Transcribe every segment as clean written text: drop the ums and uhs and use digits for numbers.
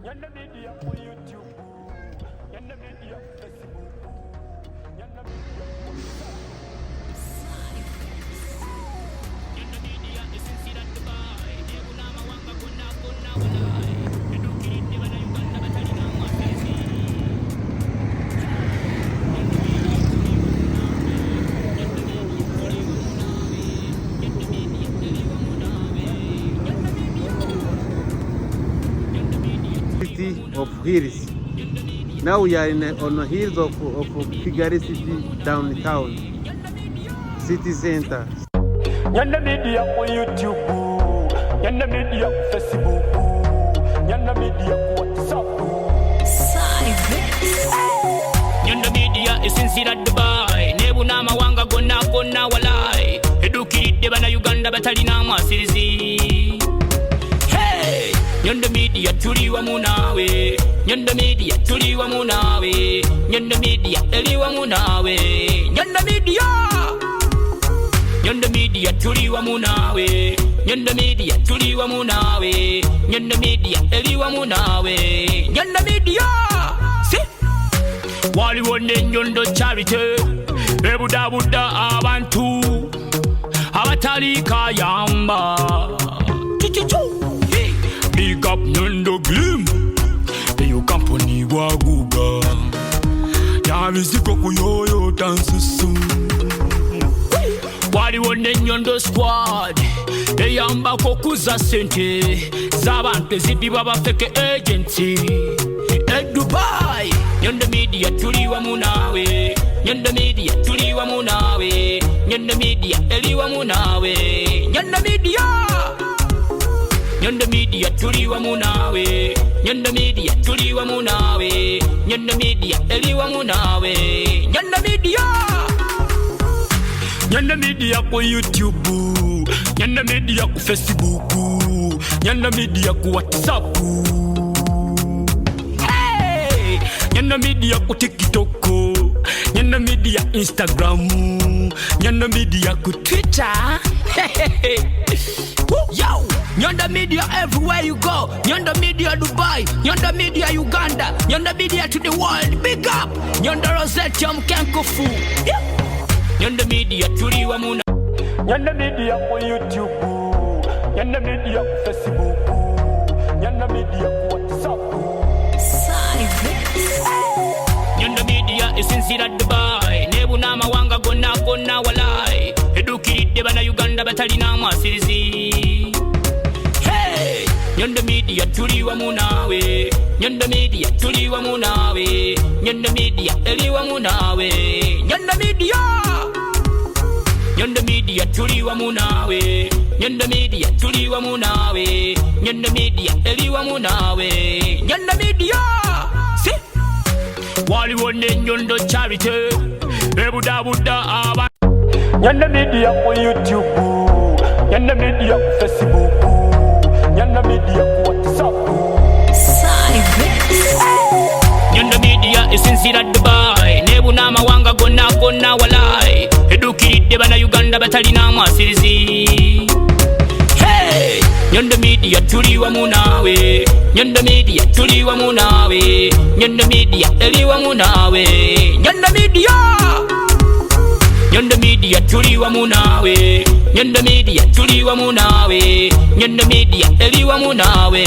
Nyondo Media for YouTube, Nyondo Media for Facebook, Nyondo Media for WhatsApp. Nyondo Media is in Sira Dubai. Nebunama wanga kuna walai. Edukirinde bana Uganda batalina mwafezi. Of hills. Now we are on the hills of Kigali city, downtown, city center. Nyondo Media for YouTube, Nyondo Media for Facebook, Nyondo Media for WhatsApp. Nyondo Media is in Sira Dubai. Nebunama wanga gonna walai. Edukirinde bana Uganda batalina mwasirizi. Nyondo Media tuliwa munawe, Nyondo Media tuliwa munawe, Nyondo Media eliwa munawe, Nyondo Media, Nyondo Media tuliwa munawe, Nyondo Media tuliwa munawe, Nyondo Media eliwa munawe, Nyondo Media. Si waliwo ne Nyondo charity, ebudabuda abantu abatali kayamba. Big up Nyondo Glim, eyo company waguga. Yabiziko kuyoyo dance soon. Waliwo ne Nyondo squad, eyamba kokuza sente z'abantu ezibibwa bafeke agency. Dubai, Nyondo Media tuliwa munawe, Nyondo Media tuliwa munawe, Nyondo Media eliwa munawe, Nyondo Media. Nyondo Media tuliwa munawe, Nyondo Media tuliwa munawe, Nyondo Media eliwa munawe, Nyondo Media. Nyondo Media ku YouTube, Nyondo Media ku Facebook, Nyondo Media ku WhatsApp. Hey! Nyondo Media ku TikTok, Nyondo Media Instagram, Nyondo Media ku Twitter. Yo! Nyondo Media everywhere you go. Nyondo Media Dubai, Nyondo Media Uganda, Nyondo Media to the world. Big up Nyondo Rozet Mkenkofu. Nyondo Media tuliwa muna. Nyondo Media for YouTube, Nyondo Media for Facebook, Nyondo Media for WhatsApp. Nyondo Media is in Sira Dubai. Nebunama wanga gonna walai. Edukirinde bana Uganda batalina mwasirizi. Nyondo Media tuliwa munawe, Nyondo Media tuliwa munawe, Nyondo Media eliwa munawe, Nyondo Media. Nyondo Media tuliwa munawe, Nyondo Media tuliwa munawe, Nyondo Media eliwa munawe, Nyondo Media. Si waliwo ne Nyondo charity, ebudabuda aba. Nyondo Media for YouTube, Nyondo Media for Facebook, Nyondo Media for WhatsApp. Nyondo Media is in Sira Dubai. Nebunama wanga gonna walai. Edukirinde bana Uganda batalina mwasirizi. Hey! Nyondo Media tuliwa munawe, Nyondo Media tuliwa munawe, Nyondo Media eliwa munawe, Nyondo Media. Nyondo Media tuliwa munawe, Nyondo Media tuliwa munawe, Nyondo Media eliwa munawe,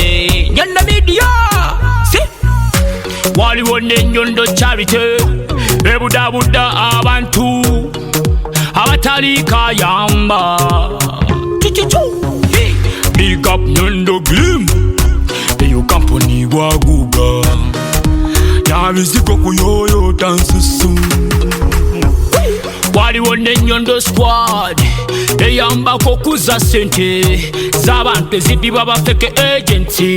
Nyondo Media. Si waliwo ne Nyondo charity, ebudabuda abantu abatali kayamba. Big up Nyondo Glim, eyo company waguga. Yabiziko kuyoyo dance soon. Waliwo ne Nyondo squad, eyamba kokuza sente z'abantu ezibibwa bafeke agency.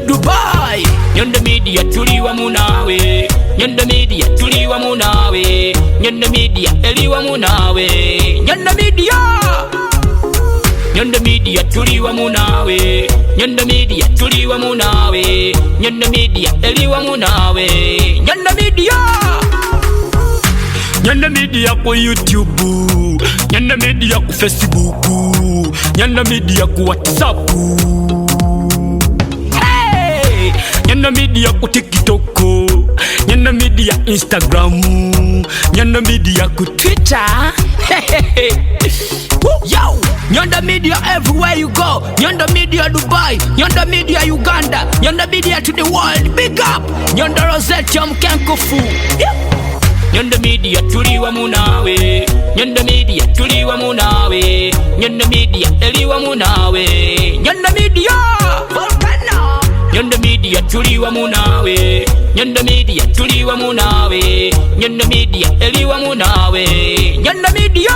Dubai, Nyondo Media tuliwa munawe, Nyondo Media tuliwa munawe, Nyondo Media eliwa munawe, Nyondo Media. Nyondo Media tuliwa munawe, Nyondo Media tuliwa munawe, Nyondo Media eliwa munawe, Nyondo Media. Nyondo Media ku YouTube, Nyondo Media ku Facebook, Nyondo Media ku WhatsApp. Nyondo Media ku TikTok, Nyondo Media Instagram, Nyondo Media ku Twitter. Yo, Nyondo Media everywhere you go. Nyondo Media Dubai, Nyondo Media Uganda, Nyondo Media to the world. Big up, Nyondo Rozet Mkenkufu. Nyondo Media tuliwa munawe, Nyondo Media tuliwa munawe, Nyondo Media eliwa munawe, Nyondo Media volcano. Nyondo Media tuliwa munawe, Nyondo Media tuliwa munawe, Nyondo Media eliwa munawe, Nyondo Media.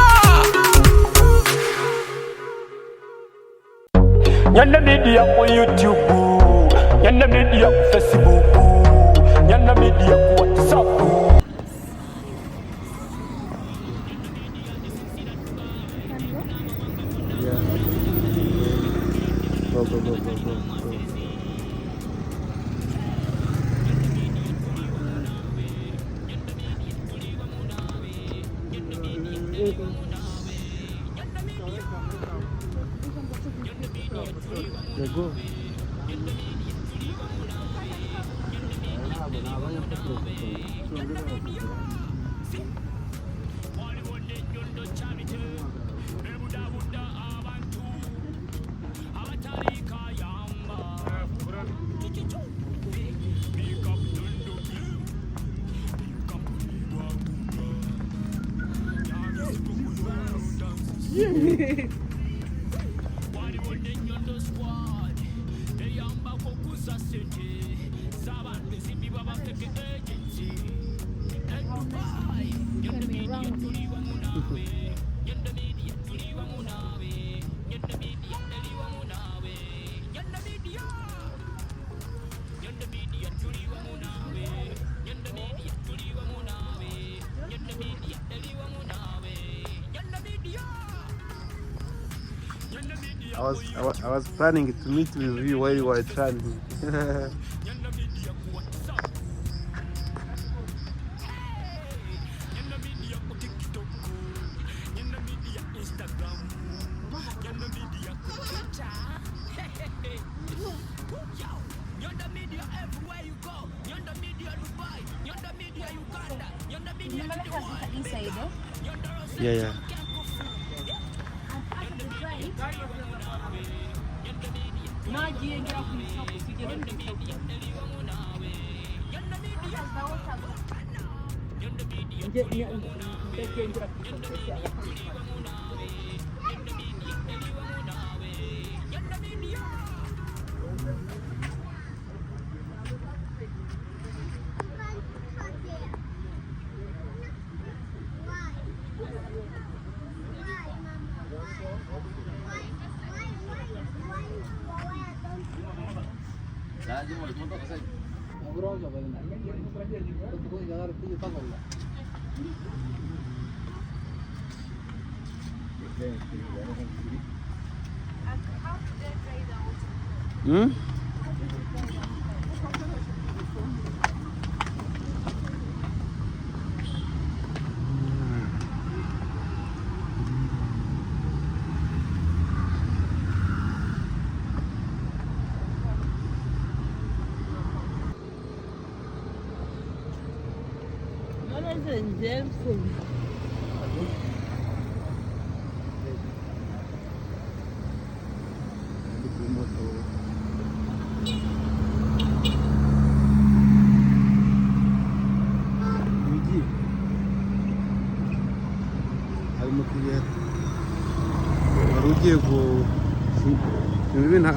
Nyondo Media ku YouTube, Nyondo Media ku Facebook, Nyondo Media ku WhatsApp. Go. I was planning to meet with you while you were traveling. Yeah.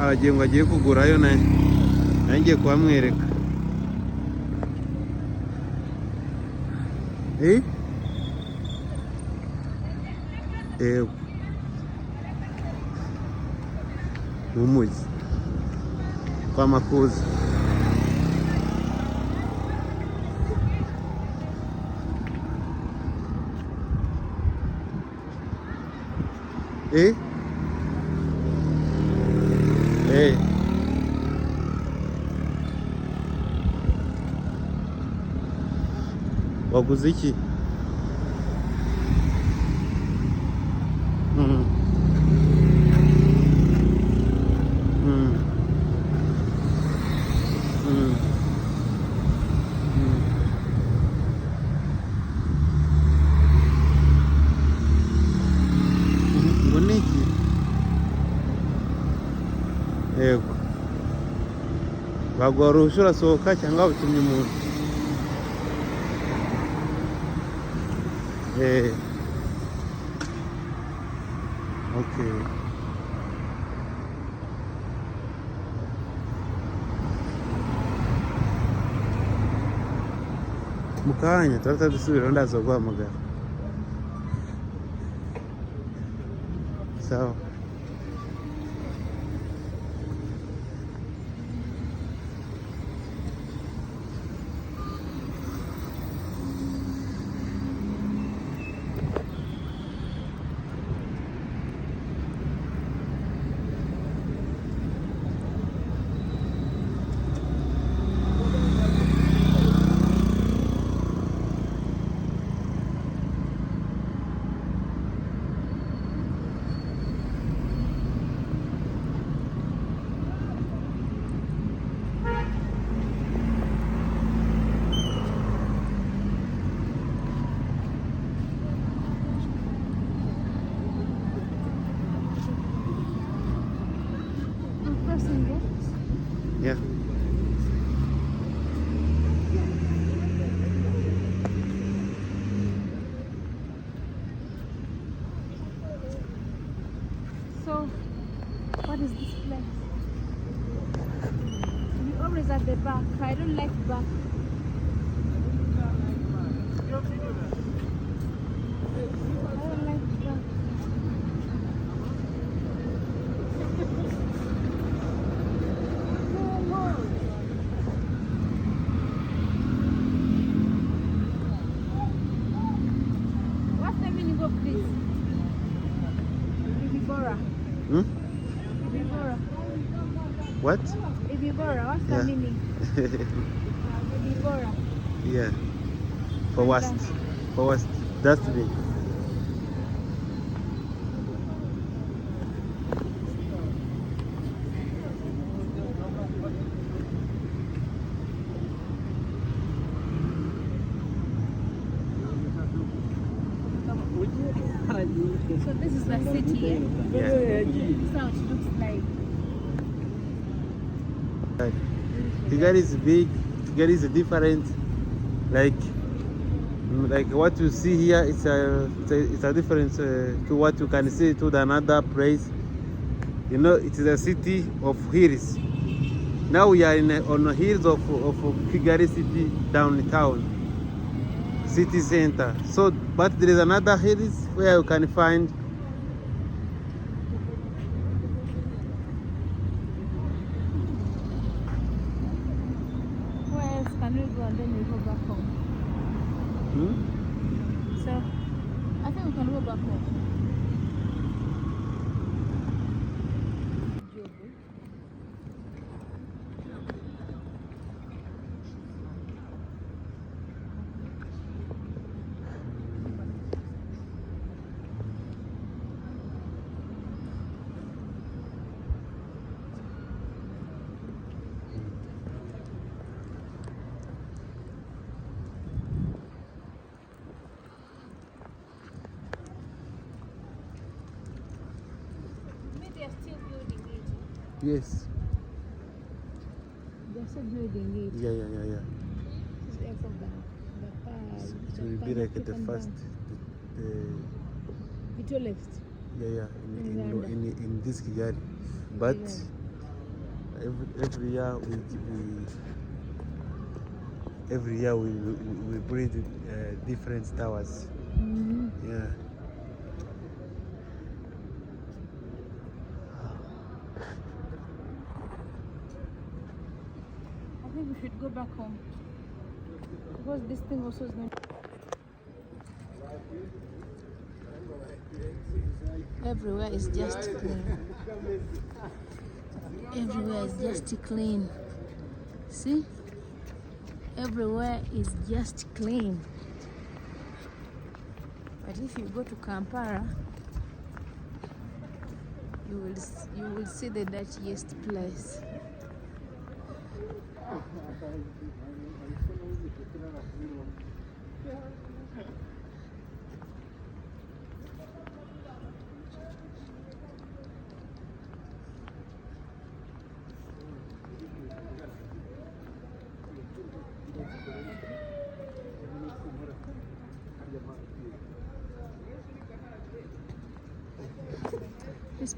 Agiye ngo agiye kugurayo nanjye kuhamwereka. Mu mujyi kwa Makuza. Waguze iki? baguha uruhushya urasohoka cyangwa utumye umuntu. Okay. Mukanya turata dusubira ndaza guhamagara. Sawa. Yeah. So, what is this place? You always at the back. I don't like back. I don't like back. What's the meaning of this? Ibibora. Ibibora. What? Ibibora. What's the meaning? Ibibora. Yeah. For what? For what? That's the thing. So this is the city, eh? Yeah. This is how it looks like. Kigali is big. Kigali is different. Like what you see here, it's a difference to what you can see to the another place. You know, it is a city of hills. Now we are on the hills of Kigali city downtown, city center. So, but there is another hills where you can find. Where else can we go and then we go back home? So, I think we can go back home. They are still building it. Yes. They are still building it. Yeah. This is the from the car. It will be like the first. The tallest. Yeah. Rwanda. In this Kigali, but every year we build different towers. Yeah. I think we should go back home because this thing also is not. Everywhere is just clean. Everywhere is just clean. See? Everywhere is just clean. But if you go to Kampala, you will see the dirtiest place.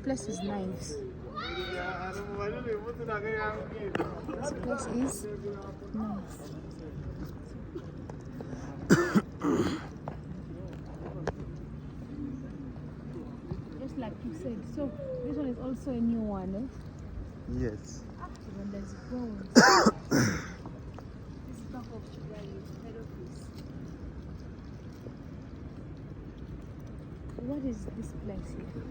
place is nice. This place is nice. Just like you said. So this one is also a new one, eh? Yes. When there's bones. This is back of Kigali, head office. What is this place here?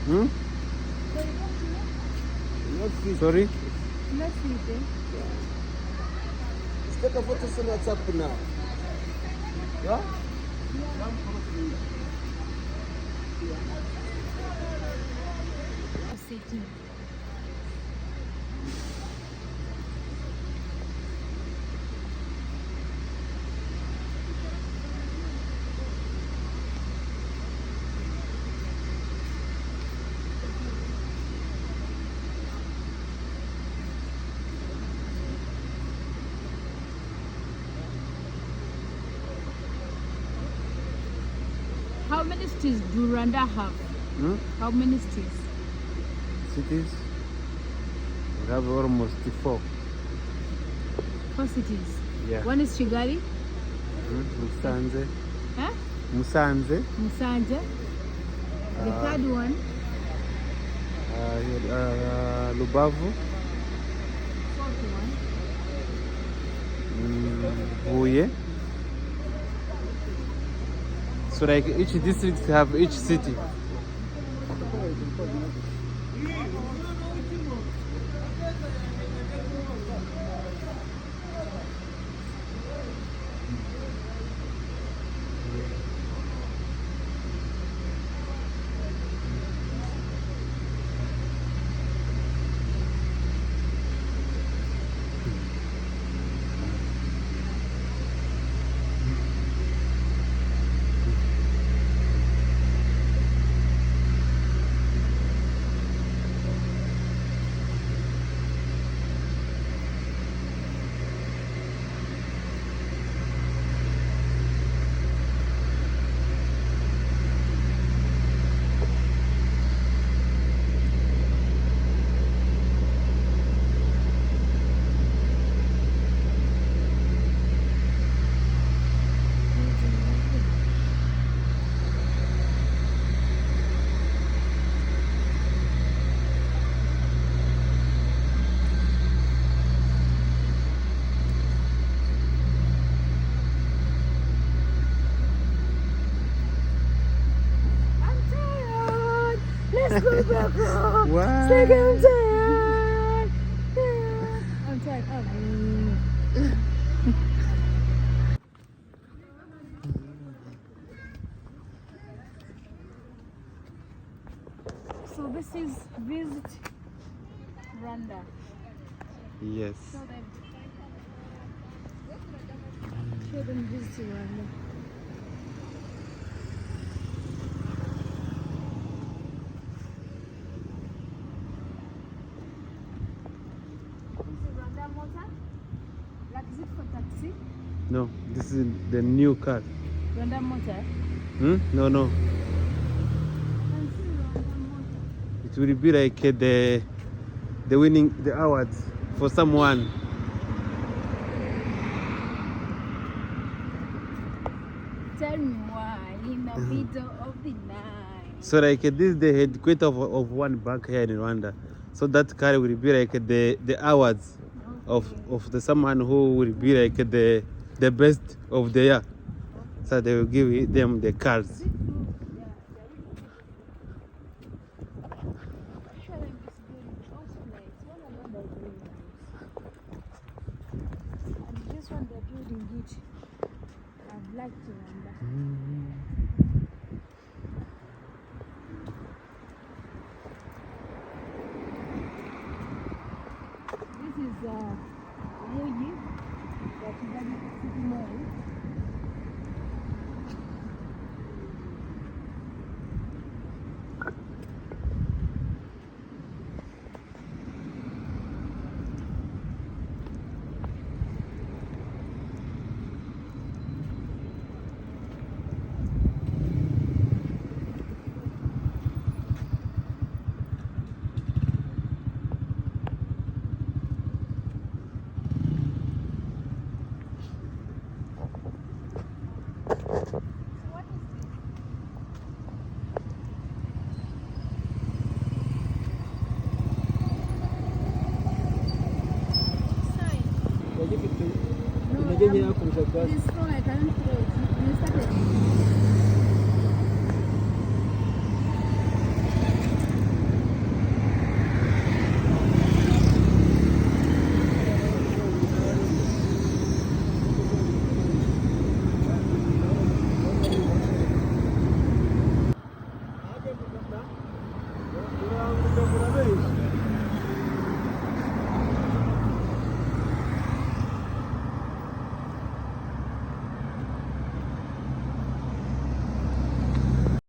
Hmm? Sorry? Let's see it. Let's take a photo on WhatsApp now. Yeah? City. How many cities do Rwanda have? Hmm? How many cities? Cities? We have almost 4. 4 cities. Yeah. One is Kigali. Musanze. Huh? Musanze. Musanje. The third one. Lubavu. Fourth one. Buye. So like each district have each city. Let's go back home. Wow. It's like I'm tired. Yeah. I'm tired. So this is Visit Rwanda. Yes. Show them Visit Rwanda. No, this is the new car. Rwandan motor. No, no. It will be like the winning the awards for someone. Tell me why in the middle of the night. So like this is the headquarters of one bank here in Rwanda. So that car will be like the awards of the someone who will be like the best of the year. So they will give them the cars. This one they're building it. I'd like to wonder. This is Muji, the Kigali City Mall. Unajua kurusha kasi. This phone I can't throw it. You started.